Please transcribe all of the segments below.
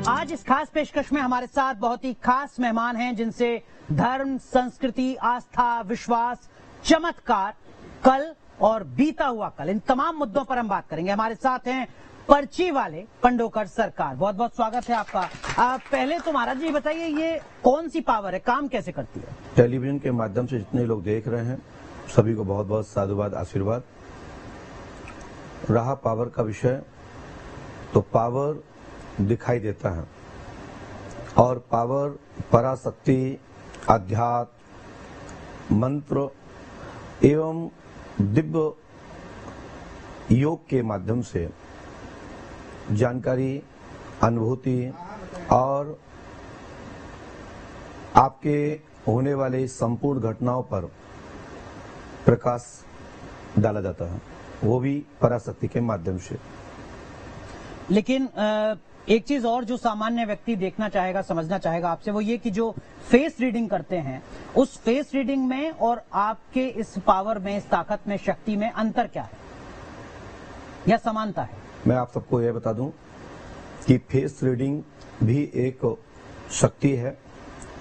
आज इस खास पेशकश में हमारे साथ बहुत ही खास मेहमान हैं जिनसे धर्म, संस्कृति, आस्था, विश्वास, चमत्कार, कल और बीता हुआ कल, इन तमाम मुद्दों पर हम बात करेंगे। हमारे साथ हैं पर्ची वाले पंडोकर सरकार। बहुत बहुत स्वागत है आपका। पहले तो महाराज जी बताइए, ये कौन सी पावर है, काम कैसे करती है? टेलीविजन के माध्यम से जितने लोग देख रहे हैं सभी को बहुत बहुत साधुवाद, आशीर्वाद। रहा पावर का विषय, तो पावर दिखाई देता है और पावर पराशक्ति, अध्यात्म, मंत्र एवं दिव्य योग के माध्यम से जानकारी, अनुभूति और आपके होने वाले संपूर्ण घटनाओं पर प्रकाश डाला जाता है, वो भी पराशक्ति के माध्यम से। लेकिन एक चीज और जो सामान्य व्यक्ति देखना चाहेगा, समझना चाहेगा आपसे, वो ये कि जो फेस रीडिंग करते हैं, उस फेस रीडिंग में और आपके इस पावर में, इस ताकत में, शक्ति में अंतर क्या है या समानता है? मैं आप सबको यह बता दूं कि फेस रीडिंग भी एक शक्ति है,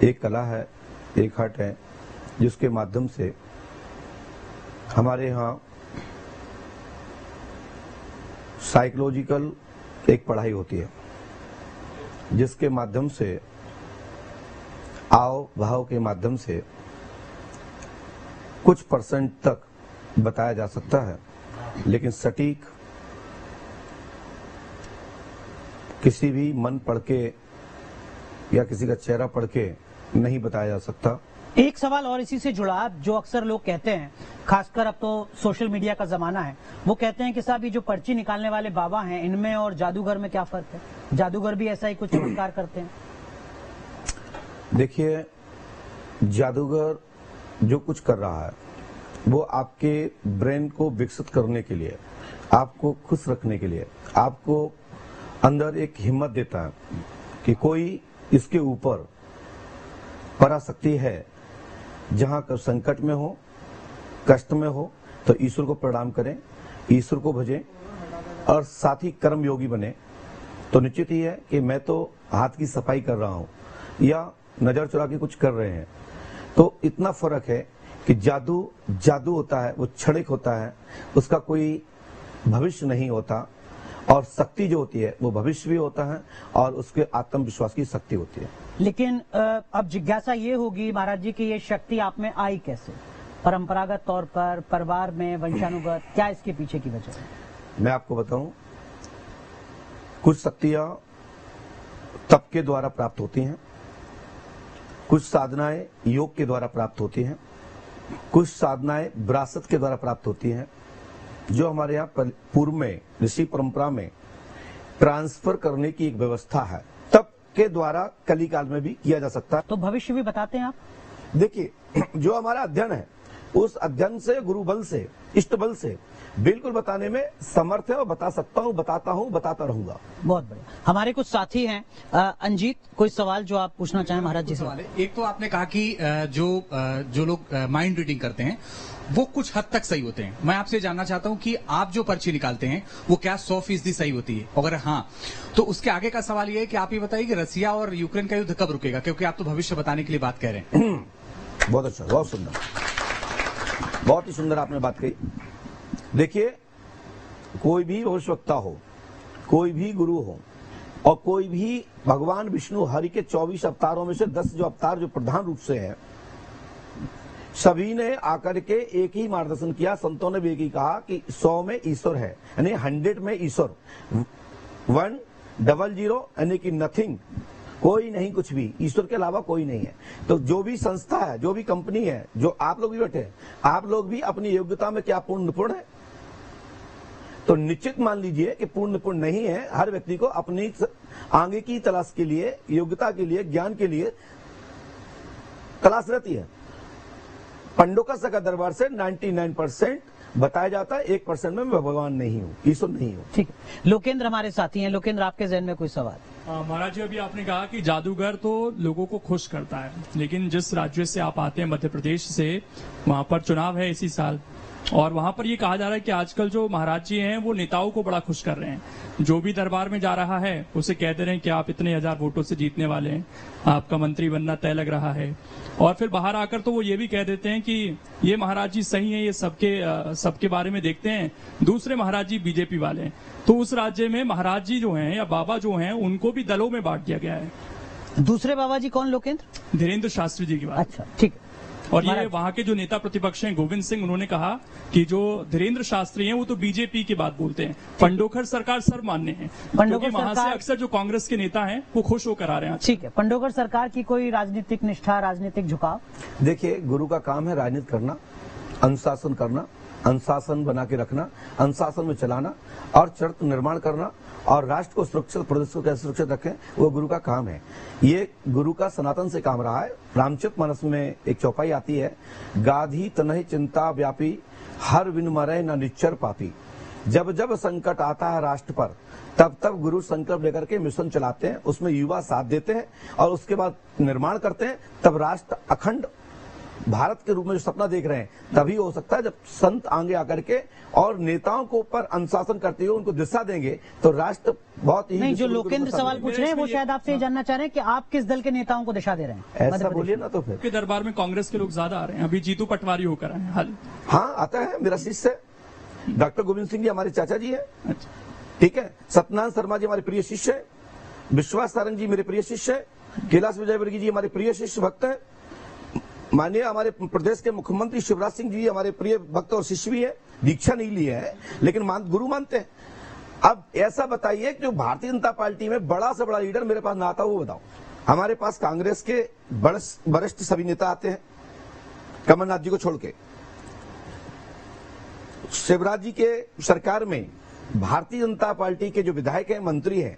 एक कला है, एक आर्ट है, जिसके माध्यम से हमारे यहाँ साइकोलॉजिकल एक पढ़ाई होती है, जिसके माध्यम से आव भाव के माध्यम से कुछ परसेंट तक बताया जा सकता है, लेकिन सटीक किसी भी मन पढ़ के या किसी का चेहरा पढ़ के नहीं बताया जा सकता। एक सवाल और इसी से जुड़ा, जो अक्सर लोग कहते हैं, खासकर अब तो सोशल मीडिया का जमाना है, वो कहते हैं कि साहब ये जो पर्ची निकालने वाले बाबा हैं, इनमें और जादूगर में क्या फर्क है? जादूगर भी ऐसा ही कुछ चमत्कार करते हैं? देखिए, जादूगर जो कुछ कर रहा है वो आपके ब्रेन को विकसित करने के लिए, आपको खुश रखने के लिए, आपको अंदर एक हिम्मत देता है कि कोई इसके ऊपर पराशक्ति है। जहां संकट में हो, कष्ट में हो, तो ईश्वर को प्रणाम करें, ईश्वर को भजें और साथ ही कर्म योगी बने। तो निश्चित ही है कि मैं तो हाथ की सफाई कर रहा हूं या नजर चुरा के कुछ कर रहे हैं, तो इतना फर्क है कि जादू जादू होता है, वो क्षणिक होता है, उसका कोई भविष्य नहीं होता, और शक्ति जो होती है वो भविष्य भी होता है और उसके आत्मविश्वास की शक्ति होती है। लेकिन अब जिज्ञासा ये होगी महाराज जी कि ये शक्ति आप में आई कैसे? परंपरागत तौर पर, परिवार में, वंशानुगत, क्या इसके पीछे की वजह है? मैं आपको बताऊं, कुछ शक्तियां तप के द्वारा प्राप्त होती हैं, कुछ साधनाएं योग के द्वारा प्राप्त होती हैं, कुछ साधनाएं विरासत के द्वारा प्राप्त होती हैं, जो हमारे यहाँ पूर्व में ऋषि परंपरा में ट्रांसफर करने की एक व्यवस्था है, तब के द्वारा कलिकाल में भी किया जा सकता है। तो भविष्य भी बताते हैं आप? देखिए, जो हमारा अध्ययन है, उस अध्ययन से, गुरु बल से, इष्ट बल से बिल्कुल बताने में समर्थ है और बता सकता हूँ, बताता हूँ, बताता रहूंगा। बहुत बढ़िया। हमारे कुछ साथी हैं। अंजीत, कोई सवाल जो आप पूछना चाहें महाराज जी से? एक तो आपने कहा कि जो लोग माइंड रीडिंग करते हैं वो कुछ हद तक सही होते हैं। मैं आपसे जानना चाहता हूं कि आप जो पर्ची निकालते हैं वो क्या 100% सही होती है? अगर हाँ, तो उसके आगे का सवाल ये है कि आप ये बताइए कि रसिया और यूक्रेन का युद्ध कब रुकेगा, क्योंकि आप तो भविष्य बताने के लिए बात कह रहे हैं। बहुत अच्छा, बहुत सुंदर, बहुत ही सुंदर आपने बात कही। देखिए, कोई भी भविष्यवक्ता हो, कोई भी गुरु हो और कोई भी भगवान विष्णु हरि के 24 अवतारों में से 10 जो अवतार जो प्रधान रूप से है, सभी ने आकर के एक ही मार्गदर्शन किया। संतों ने भी एक ही कहा कि 100 में ईश्वर है, यानी 100 में ईश्वर, 100 यानी कि नथिंग, कोई नहीं, कुछ भी ईश्वर के अलावा कोई नहीं है। तो जो भी संस्था है, जो भी कंपनी है, जो आप लोग भी बैठे हैं, आप लोग भी अपनी योग्यता में क्या पूर्ण निपुण है? तो निश्चित मान लीजिए कि पूर्ण निपुण नहीं है। हर व्यक्ति को अपनी आगे की तलाश के लिए, योग्यता के लिए, ज्ञान के लिए तलाश रहती है। पंडोकर सरकार दरबार से 99% बताया जाता है, 1% में मैं भगवान नहीं हूँ, ईश्वर नहीं हूँ। ठीक है। लोकेंद्र हमारे साथी हैं। लोकेंद्र, आपके जहन में कोई सवाल? महाराज जी, अभी आपने कहा कि जादूगर तो लोगों को खुश करता है, लेकिन जिस राज्य से आप आते हैं, मध्य प्रदेश से, वहां पर चुनाव है इसी साल, और वहां पर ये कहा जा रहा है कि आजकल जो महाराज जी हैं वो नेताओं को बड़ा खुश कर रहे हैं। जो भी दरबार में जा रहा है उसे कह दे रहे हैं कि आप इतने 1000 वोटों से जीतने वाले हैं, आपका मंत्री बनना तय लग रहा है। और फिर बाहर आकर तो वो ये भी कह देते हैं कि ये महाराज जी सही है, ये सबके बारे में देखते हैं, दूसरे महाराज जी बीजेपी वाले हैं। तो उस राज्य में महाराज जी जो हैं या बाबा जो हैं उनको भी दलों में बांट दिया गया है। दूसरे बाबा जी कौन? लोकेंद्र धीरेन्द्र शास्त्री जी की बात। अच्छा, ठीक है। और ये वहां के जो नेता प्रतिपक्ष हैं गोविंद सिंह, उन्होंने कहा कि जो धीरेन्द्र शास्त्री हैं वो तो बीजेपी की बात बोलते हैं, पंडोखर सरकार सर मानने हैं, क्योंकि वहां से अक्सर जो कांग्रेस के नेता हैं वो खुश होकर आ रहे हैं। ठीक है, पंडोखर सरकार की कोई राजनीतिक निष्ठा, राजनीतिक झुकाव? देखिए, गुरु का काम है राजनीति करना, अनुशासन करना, अनुशासन बना के रखना, अनुशासन में चलाना और चरित्र निर्माण करना और राष्ट्र को सुरक्षित, प्रदेश को कैसे सुरक्षित रखें, वो गुरु का काम है। ये गुरु का सनातन से काम रहा है। रामचरितमानस में एक चौपाई आती है, गाधी तनहि चिंता व्यापी, हर बिन मरे न निच्चर पापी। जब जब संकट आता है राष्ट्र पर, तब तब गुरु संकल्प लेकर के मिशन चलाते हैं, उसमें युवा साथ देते हैं और उसके बाद निर्माण करते हैं। तब राष्ट्र अखंड भारत के रूप में जो सपना देख रहे हैं तभी हो सकता है जब संत आगे आकर के और नेताओं को ऊपर अनुशासन करते हुए उनको दिशा देंगे तो राष्ट्र बहुत ही। नहीं, जो लोकेंद्र सवाल पूछ रहे हैं वो शायद आपसे ये जानना चाह रहे हैं कि आप किस दल के नेताओं को दिशा दे रहे हैं? ऐसा बोलिए ना। तो फिर दरबार में कांग्रेस के लोग ज्यादा आ रहे हैं, अभी जीतू पटवारी होकर आए हैं। हाँ, आता है, मेरा शिष्य है डॉक्टर गोविंद सिंह जी, हमारे चाचा जी है। अच्छा, ठीक है। सत्यनारायण शर्मा जी हमारे प्रिय शिष्य है, विश्वास सारंग जी मेरे प्रिय शिष्य है, कैलाश विजयवर्गीय जी हमारे प्रिय शिष्य भक्त है, माननीय हमारे प्रदेश के मुख्यमंत्री शिवराज सिंह जी हमारे प्रिय भक्त और शिष्य भी है। दीक्षा नहीं ली है लेकिन गुरु मानते हैं। अब ऐसा बताइए कि जो भारतीय जनता पार्टी में बड़ा से बड़ा लीडर मेरे पास ना आता वो बताओ। हमारे पास कांग्रेस के वरिष्ठ सभी नेता आते हैं, कमलनाथ जी को छोड़ के। शिवराज जी के सरकार में भारतीय जनता पार्टी के जो विधायक हैं, मंत्री हैं,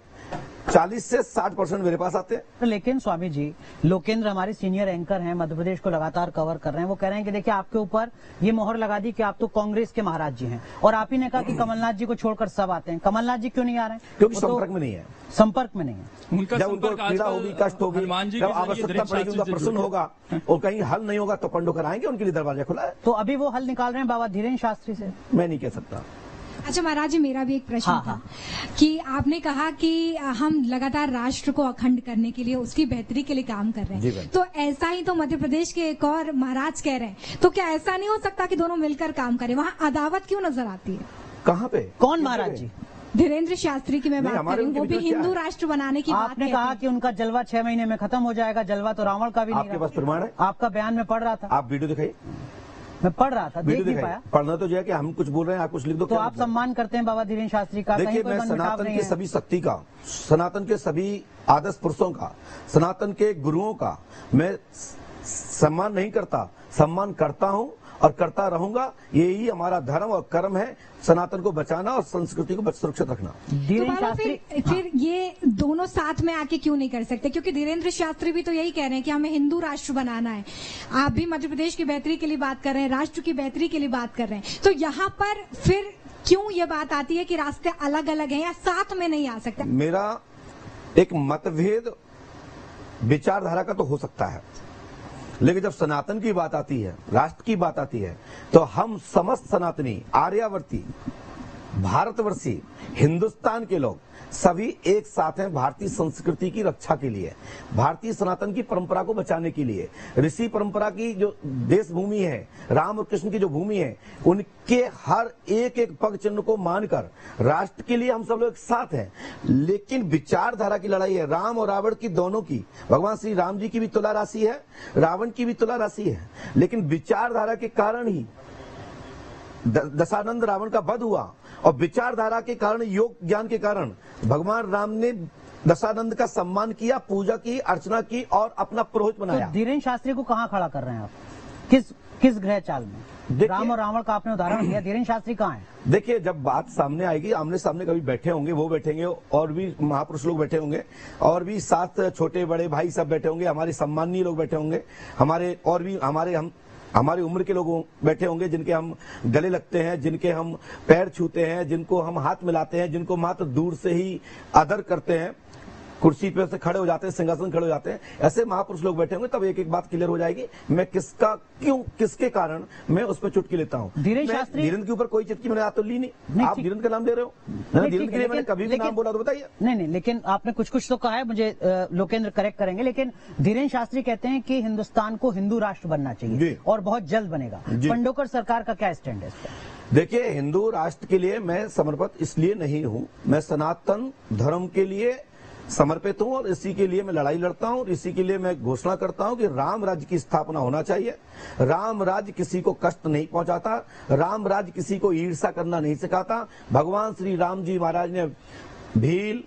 40 से 60% मेरे पास आते हैं। लेकिन स्वामी जी, लोकेंद्र हमारे सीनियर एंकर हैं, मध्य प्रदेश को लगातार कवर कर रहे हैं, वो कह रहे हैं कि देखिए आपके ऊपर ये मोहर लगा दी कि आप तो कांग्रेस के महाराज जी हैं, और आप ही ने कहा कि कमलनाथ जी को छोड़कर सब आते हैं। कमलनाथ जी क्यों नहीं आ रहे हैं? क्योंकि संपर्क में नहीं है। संपर्क में नहीं है। उनका जब उनको पीड़ा होगी, कष्ट होगी, जब आवश्यकता पड़ेगी, उनका प्रश्न होगा और कहीं हल नहीं होगा तो पंडोखर आएंगे, उनके लिए दरवाजा खुला है। तो अभी वो हल निकाल रहे हैं बाबा धीरेन्द्र शास्त्री से? मैं नहीं कह सकता। अच्छा महाराज जी, मेरा भी एक प्रश्न था कि आपने कहा कि हम लगातार राष्ट्र को अखंड करने के लिए, उसकी बेहतरी के लिए काम कर रहे हैं, तो ऐसा ही तो मध्य प्रदेश के एक और महाराज कह रहे हैं, तो क्या ऐसा नहीं हो सकता कि दोनों मिलकर काम करें? वहाँ अदावत क्यों नजर आती है? कहाँ पे? कौन महाराज जी? धीरेन्द्र शास्त्री की मैं बात कर रही हूँ, वो भी हिंदू राष्ट्र बनाने की बात आपने कहा कि उनका जलवा 6 महीने में खत्म हो जाएगा। जलवा तो रावण का भी नहीं। आपके पास प्रमाण है? आपका बयान में पढ़ रहा था। आप वीडियो दिखाइए। मैं पढ़ रहा था, देख नहीं पाया। पढ़ना तो जो है कि हम कुछ बोल रहे हैं, आप कुछ लिख दो। तो आप सम्मान करते हैं बाबा धीरेन्द्र शास्त्री का? देखिए, मैं सनातन के सभी शक्ति का, सनातन के सभी आदर्श पुरुषों का, सनातन के गुरुओं का मैं सम्मान नहीं करता, सम्मान करता हूं और करता रहूंगा। यही हमारा धर्म और कर्म है, सनातन को बचाना और संस्कृति को सुरक्षित रखना। धीरेन्द्र शास्त्री फिर ये दोनों साथ में आके क्यों नहीं कर सकते? क्योंकि धीरेन्द्र शास्त्री भी तो यही कह रहे हैं कि हमें हिंदू राष्ट्र बनाना है। आप भी मध्य प्रदेश की बेहतरी के लिए बात कर रहे हैं, राष्ट्र की बेहतरी के लिए बात कर रहे हैं, तो यहाँ पर फिर क्यों ये बात आती है कि रास्ते अलग अलग हैं या साथ में नहीं आ सकते? मेरा एक मतभेद विचारधारा का तो हो सकता है, लेकिन जब सनातन की बात आती है, राष्ट्र की बात आती है, तो हम समस्त सनातनी, आर्यावर्ती, भारतवर्षी, हिंदुस्तान के लोग सभी एक साथ हैं भारतीय संस्कृति की रक्षा के लिए, भारतीय सनातन की परंपरा को बचाने के लिए। ऋषि परंपरा की जो देश भूमि है, राम और कृष्ण की जो भूमि है, उनके हर एक एक पग चिन्ह को मानकर राष्ट्र के लिए हम सब लोग एक साथ हैं। लेकिन विचारधारा की लड़ाई है, राम और रावण की, दोनों की। भगवान श्री राम जी की भी तुला राशि है, रावण की भी तुला राशि है, लेकिन विचारधारा के कारण ही दशानंद रावण का वध हुआ और विचारधारा के कारण, योग ज्ञान के कारण भगवान राम ने दशानंद का सम्मान किया, पूजा की, अर्चना की और अपना पुरोहित बनाया। तो धीरेन्द्र शास्त्री को कहाँ खड़ा कर रहे हैं आप? किस ग्रह चाल में? राम और रावण का आपने उदाहरण दिया, धीरेन्द्र शास्त्री कहाँ है? देखिए, जब बात सामने आएगी, आमने सामने कभी बैठे होंगे, वो बैठेंगे और भी महापुरुष लोग बैठे होंगे और भी साथ छोटे बड़े भाई सब बैठे होंगे, हमारे सम्मानीय लोग बैठे होंगे, हमारे और भी हमारी उम्र के लोग बैठे होंगे, जिनके हम गले लगते हैं, जिनके हम पैर छूते हैं, जिनको हम हाथ मिलाते हैं, जिनको मात्र दूर से ही आदर करते हैं। कुर्सी पे से खड़े हो जाते हैं, सिंहासन खड़े हो जाते हैं, ऐसे महापुरुष लोग बैठे होंगे, तब एक एक बात क्लियर हो जाएगी। मैं किसका क्यों, किसके कारण मैं उस पर चुटकी लेता हूँ। धीरेन्द्र के ऊपर कोई चुटकी मैंने आज तो ली नहीं। आप धीरेन्द्र का नाम ले रहे हो? धीरेन्द्र के लिए मैंने कभी भी नाम बोला तो बताइए। नहीं, लेकिन आपने कुछ तो कहा है, मुझे लोकेंद्र करेक्ट करेंगे, लेकिन धीरेन्द्र शास्त्री कहते हैं कि हिंदुस्तान को हिंदू राष्ट्र बनना चाहिए और बहुत जल्द बनेगा। बंडोकर सरकार का क्या स्टैंड है इस पर? देखिए, हिंदू राष्ट्र के लिए मैं समर्पित इसलिए नहीं हूं, मैं सनातन धर्म के लिए समर्पित हूं और इसी के लिए मैं लड़ाई लड़ता हूं और इसी के लिए मैं घोषणा करता हूं कि राम राज्य की स्थापना होना चाहिए। राम राज्य किसी को कष्ट नहीं पहुंचाता, राम राज्य किसी को ईर्ष्या करना नहीं सिखाता। भगवान श्री राम जी महाराज ने भील,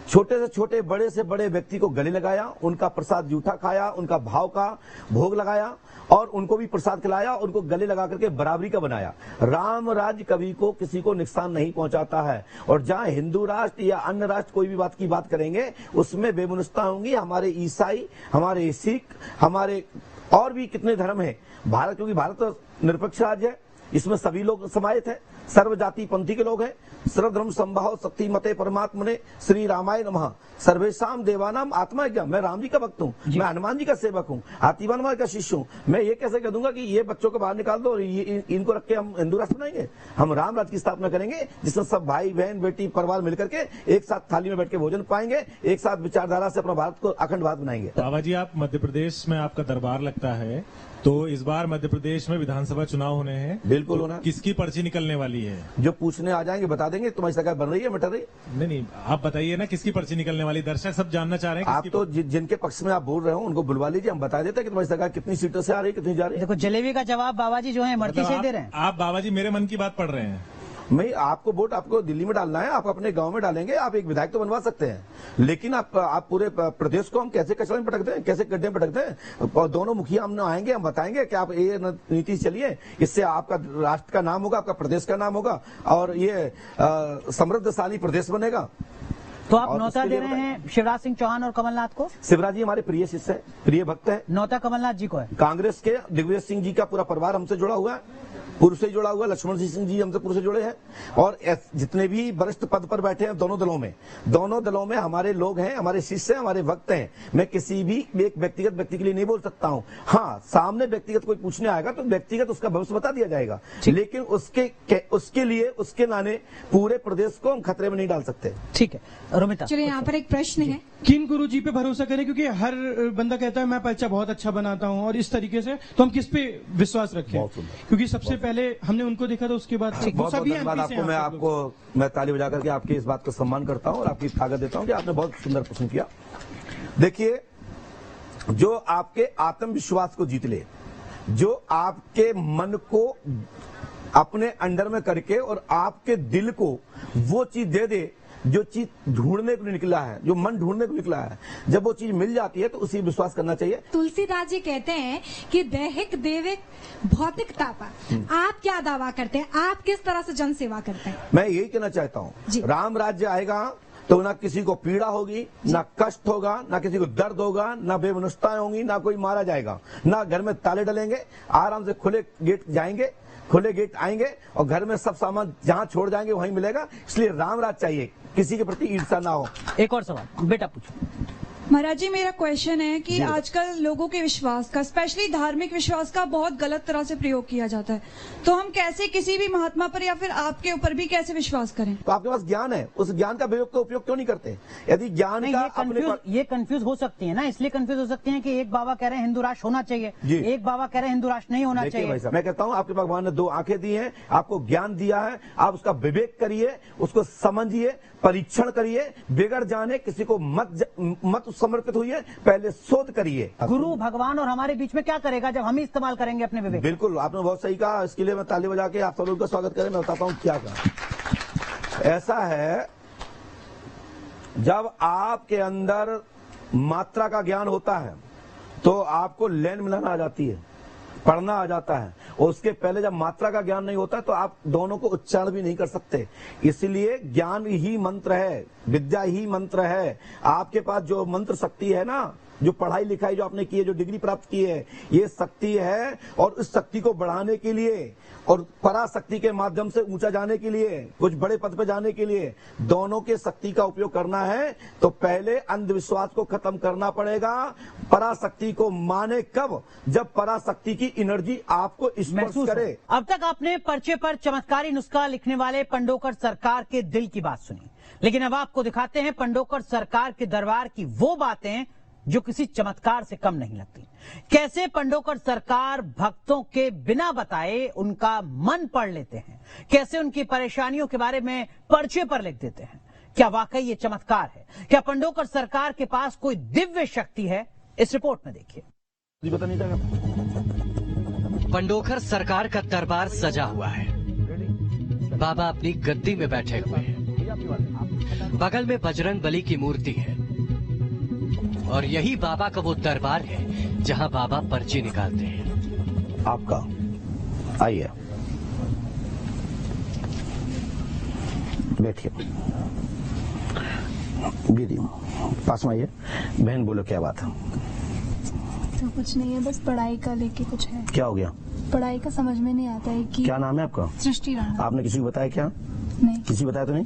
छोटे से छोटे, बड़े से बड़े व्यक्ति को गले लगाया, उनका प्रसाद जूठा खाया, उनका भाव का भोग लगाया और उनको भी प्रसाद खिलाया, उनको गले लगा करके बराबरी का बनाया। राम राज्य कभी को किसी को नुकसान नहीं पहुंचाता है। और जहां हिंदू राष्ट्र या अन्य राष्ट्र कोई भी बात की बात करेंगे उसमें बेमुनस्ता होंगी हमारे ईसाई, हमारे सिख, हमारे और भी कितने धर्म है। भारत, क्योंकि भारत तो निरपेक्ष राज्य है, इसमें सभी लोग समाहित हैं, सर्व जाति पंथी के लोग हैं। सर्वधर्म संभाव शक्ति मते परमात्मने श्री रामाय नमः सर्वेशाम देवानाम आत्मा ज्ञा। मैं राम जी का भक्त हूँ, मैं हनुमान जी का सेवक हूँ, हाथीवान मार का शिष्य हूँ। मैं ये कैसे कह दूंगा कि ये बच्चों को बाहर निकाल दो और इनको रख के हम हिंदू राष्ट्र बनाएंगे? हम राम राज्य की स्थापना करेंगे जिसमें सब भाई बहन बेटी परिवार मिलकर के एक साथ थाली में बैठ के भोजन पाएंगे, एक साथ विचारधारा से अपना भारत को अखंड भारत बनाएंगे। बाबा जी, आप मध्य प्रदेश में आपका दरबार लगता है, तो इस बार मध्य प्रदेश में विधानसभा चुनाव होने हैं। बिल्कुल होना। किसकी पर्ची निकलने वाली है? जो पूछने आ जाएंगे बता देंगे। तुम्हारी सरकार बन रही है, मिट रही है? नहीं, आप बताइए ना, किसकी पर्ची निकलने वाली? दर्शक सब जानना चाह रहे हैं। आप तो जिनके पक्ष में आप बोल रहे हो उनको बुलवा लीजिए, हम बता देते हैं कि तुम्हारी सरकार कितनी सीटों से आ रही है, कितनी जा रही है। देखो, जलेबी का जवाब बाबा जी जो है मर्जी से दे रहे हैं। आप बाबा जी मेरे मन की बात पढ़ रहे हैं। मैं आपको वोट आपको दिल्ली में डालना है, आप अपने गांव में डालेंगे, आप एक विधायक तो बनवा सकते हैं, लेकिन आप पूरे प्रदेश को हम कैसे कचरे में पटकते हैं, कैसे गड्ढे में पटकते हैं? और दोनों मुखिया हम आएंगे, हम बताएंगे कि आप ये नीति चलिए, इससे आपका राष्ट्र का नाम होगा, आपका प्रदेश का नाम होगा और ये समृद्धशाली प्रदेश बनेगा। तो आप न्योता दे रहे हैं शिवराज सिंह चौहान और कमलनाथ को? शिवराज जी हमारे प्रिय शिष्य है, प्रिय भक्त है। न्योता कमलनाथ जी को है। कांग्रेस के दिग्विजय सिंह जी का पूरा परिवार हमसे जुड़ा हुआ है, पूर्व से जुड़ा हुआ। लक्ष्मण सिंह जी हमसे पूर्व से जुड़े हैं और जितने भी वरिष्ठ पद पर बैठे हैं दोनों दलों में हमारे लोग हैं, हमारे शिष्य हैं, हमारे भक्त हैं। मैं किसी भी एक व्यक्तिगत व्यक्ति के लिए नहीं बोल सकता हूं। हाँ, सामने व्यक्तिगत कोई पूछने आएगा तो व्यक्तिगत उसका भविष्य बता दिया जाएगा, लेकिन उसके लिए उसके नाने पूरे प्रदेश को हम खतरे में नहीं डाल सकते। ठीक है रोमिता, चलिए यहाँ पर एक प्रश्न है। किन गुरु जी पे भरोसा करें, क्योंकि हर बंदा कहता है मैं पर्चा बहुत अच्छा बनाता हूं और इस तरीके से, तो हम किस पे विश्वास रखें? क्योंकि सबसे पहले हमने उनको देखा था, उसके बाद बहुत धन्यवाद आपको। मैं ताली बजा करके आपकी इस बात को सम्मान करता हूं और आपकी ताकत देता हूं कि आपने बहुत सुंदर प्रश्न किया। देखिए, जो आपके आत्मविश्वास को जीत ले, जो आपके मन को अपने अंडर में करके और आपके दिल को वो चीज दे दे जो चीज ढूंढने को निकला है, जो मन ढूंढने को निकला है, जब वो चीज मिल जाती है तो उसी विश्वास करना चाहिए। तुलसीदास जी कहते हैं कि दैहिक देविक भौतिकता पर आप क्या दावा करते हैं? आप किस तरह से जन सेवा करते हैं? मैं यही कहना चाहता हूँ, राम राज्य आएगा तो ना किसी को पीड़ा होगी, ना कष्ट होगा, ना किसी को दर्द होगा, ना बेमनुष्ताएं होंगी, ना कोई मारा जाएगा, ना घर में ताले डलेंगे, आराम से खुले गेट जाएंगे, खुले गेट आएंगे और घर में सब सामान जहां छोड़ जाएंगे वहीं मिलेगा। इसलिए राम राज चाहिए, किसी के प्रति ईर्ष्या ना हो। एक और सवाल बेटा पूछो। महाराज जी, मेरा क्वेश्चन है कि आजकल लोगों के विश्वास का, स्पेशली धार्मिक विश्वास का बहुत गलत तरह से प्रयोग किया जाता है, तो हम कैसे किसी भी महात्मा पर या फिर आपके ऊपर भी कैसे विश्वास करें? तो आपके पास ज्ञान है, उस ज्ञान का उपयोग क्यों नहीं करते? यदि ज्ञान का ये कंफ्यूज हो सकती है ना, इसलिए कंफ्यूज हो सकती है कि एक बाबा कह रहे हैं हिंदू राष्ट्र होना चाहिए, एक बाबा कह रहे हैं हिंदू राष्ट्र नहीं होना चाहिए। मैं कहता हूँ आपके भगवान ने 2 आंखें दी हैं, आपको ज्ञान दिया है, आप उसका विवेक करिए, उसको समझिए, परीक्षण करिए, बिगड़ जाने किसी को मत समर्पित हुई, पहले शोध करिए। गुरु भगवान और हमारे बीच में क्या करेगा जब हम ही इस्तेमाल करेंगे अपने विवेक? बिल्कुल, आपने बहुत सही कहा। इसके लिए मैं ताली बजा के आप सब लोगों का स्वागत करें। मैं बताता हूं क्या कहा। ऐसा है, जब आपके अंदर मात्रा का ज्ञान होता है तो आपको लेन मिलाना आ जाती है, पढ़ना आ जाता है, और उसके पहले जब मात्रा का ज्ञान नहीं होता तो आप दोनों को उच्चारण भी नहीं कर सकते। इसलिए ज्ञान ही मंत्र है, विद्या ही मंत्र है। आपके पास जो मंत्र शक्ति है ना, जो पढ़ाई लिखाई जो आपने की है, जो डिग्री प्राप्त की है, ये शक्ति है। और उस शक्ति को बढ़ाने के लिए और पराशक्ति के माध्यम से ऊंचा जाने के लिए, कुछ बड़े पद पर जाने के लिए दोनों के शक्ति का उपयोग करना है। तो पहले अंधविश्वास को खत्म करना पड़ेगा। पराशक्ति को माने कब? जब पराशक्ति की एनर्जी आपको स्पर्श करे। अब तक आपने पर्चे पर चमत्कारी नुस्खा लिखने वाले पंडोकर सरकार के दिल की बात सुनी, लेकिन अब आपको दिखाते हैं पंडोकर सरकार के दरबार की वो बातें जो किसी चमत्कार से कम नहीं लगती। कैसे पंडोकर सरकार भक्तों के बिना बताए उनका मन पढ़ लेते हैं, कैसे उनकी परेशानियों के बारे में पर्चे पर लिख देते हैं। क्या वाकई ये चमत्कार है? क्या पंडोकर सरकार के पास कोई दिव्य शक्ति है? इस रिपोर्ट में देखिए। पंडोकर सरकार का दरबार सजा हुआ है। बाबा अपनी गद्दी में बैठे हुए हैं। बगल में बजरंग बली की मूर्ति है और यही बाबा का वो दरबार है जहां बाबा पर्ची निकालते हैं। आपका आइए, बैठिए, दीदी पास में आइए। बहन बोलो, क्या बात है? तो कुछ नहीं है, बस पढ़ाई का लेके कुछ है। क्या हो गया? पढ़ाई का समझ में नहीं आता है कि। क्या नाम है आपका? सृष्टि राणा। आपने किसी को बताया क्या? नहीं। किसी बताया तो नहीं?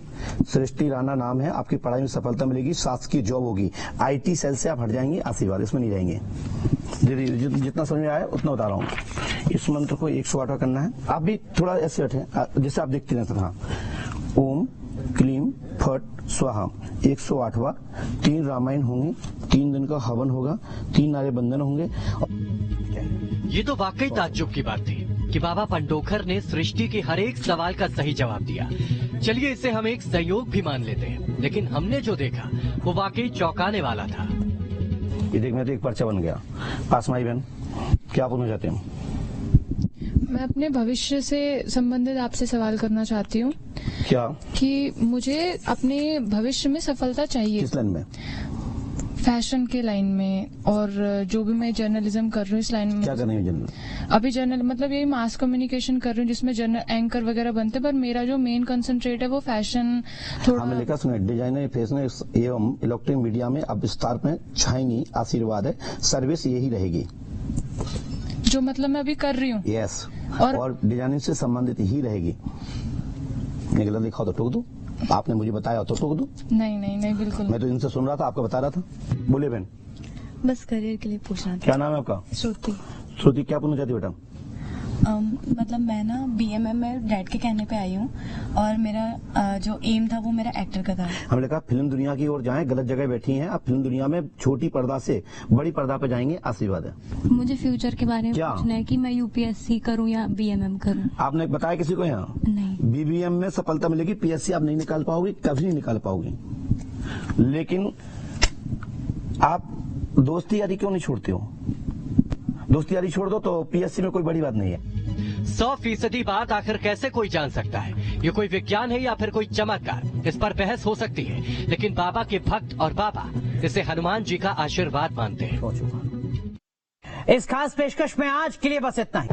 सृष्टि राणा नाम है। आपकी पढ़ाई में सफलता मिलेगी, शासकीय जॉब होगी, IT सेल से आप हट जाएंगे, आशीर्वाद, इसमें नहीं रहेंगे। जितना समझ में आया उतना बता रहा हूँ। इस मंत्र को 108वां करना है। आप भी थोड़ा ऐसे हटे, जैसे आप देखते रहते था। ओम क्लीम फट स्वाहा 108वां। 3 रामायण होंगे, 3 दिन का हवन होगा, 3 नारे बंधन होंगे। ये तो वाकई ताज्जुब की बात थी कि बाबा पंडोकर ने सृष्टि के हर एक सवाल का सही जवाब दिया। चलिए इसे हम एक संयोग भी मान लेते हैं, लेकिन हमने जो देखा वो वाकई चौंकाने वाला था। ये देख, मैं तो एक पर्चा बन गया। पास में आई बहन, क्या पूछना चाहते हो? मैं अपने भविष्य से संबंधित आपसे सवाल करना चाहती हूँ। क्या? कि मुझे अपने भविष्य में सफलता चाहिए। किस लाइन में? फैशन के लाइन में, और जो भी मैं जर्नलिज्म कर रही हूँ इस लाइन में। क्या कर रही हूँ जर्नल? अभी जर्नल मतलब यही मास कम्युनिकेशन कर रही हूँ, जिसमें जर्नल एंकर वगैरह बनते हैं, पर मेरा जो मेन कंसंट्रेट है वो फैशन थोड़ा। हमें लिखा सुने, डिजाइनर, फैशन एवं इलेक्ट्रॉनिक मीडिया में अब विस्तार में छाएंगी, आशीर्वाद है, सर्विस यही रहेगी। जो मतलब मैं अभी कर रही हूँ। यस, और डिजाइनिंग से संबंधित ही रहेगी। निकला दिखाओ तो टोक दो। आपने मुझे बताया तो टोक दो। नहीं नहीं नहीं, बिल्कुल। मैं तो इनसे सुन रहा था, आपका बता रहा था। बोले बहन। बस करियर के लिए पूछना था। क्या नाम है आपका? श्रुति। श्रुति, क्या पूछना चाहती बेटा? मतलब मैं ना BMM में डैड के कहने पे आई हूँ, और मेरा जो एम था वो मेरा एक्टर का था। हमने कहा फिल्म दुनिया की ओर जाएं, गलत जगह बैठी हैं। आप फिल्म दुनिया में छोटी पर्दा से बड़ी पर्दा पे जाएंगे, आशीर्वाद है। मुझे फ्यूचर के बारे में पूछना है कि मैं UPSC करूँ या BMM करूँ। आपने बताया किसी को? यहाँ नहीं। BBM में सफलता मिलेगी, PSC आप नहीं निकाल पाओगे, कभी नहीं निकाल पाओगे। लेकिन आप दोस्ती यारी क्यों नहीं छोड़ते हो? दोस्ती यारी छोड़ दो तो PSC में कोई बड़ी बात नहीं है। 100% बात आखिर कैसे कोई जान सकता है? ये कोई विज्ञान है या फिर कोई चमत्कार? इस पर बहस हो सकती है, लेकिन बाबा के भक्त और बाबा इसे हनुमान जी का आशीर्वाद मानते हैं। इस खास पेशकश में आज के लिए बस इतना ही।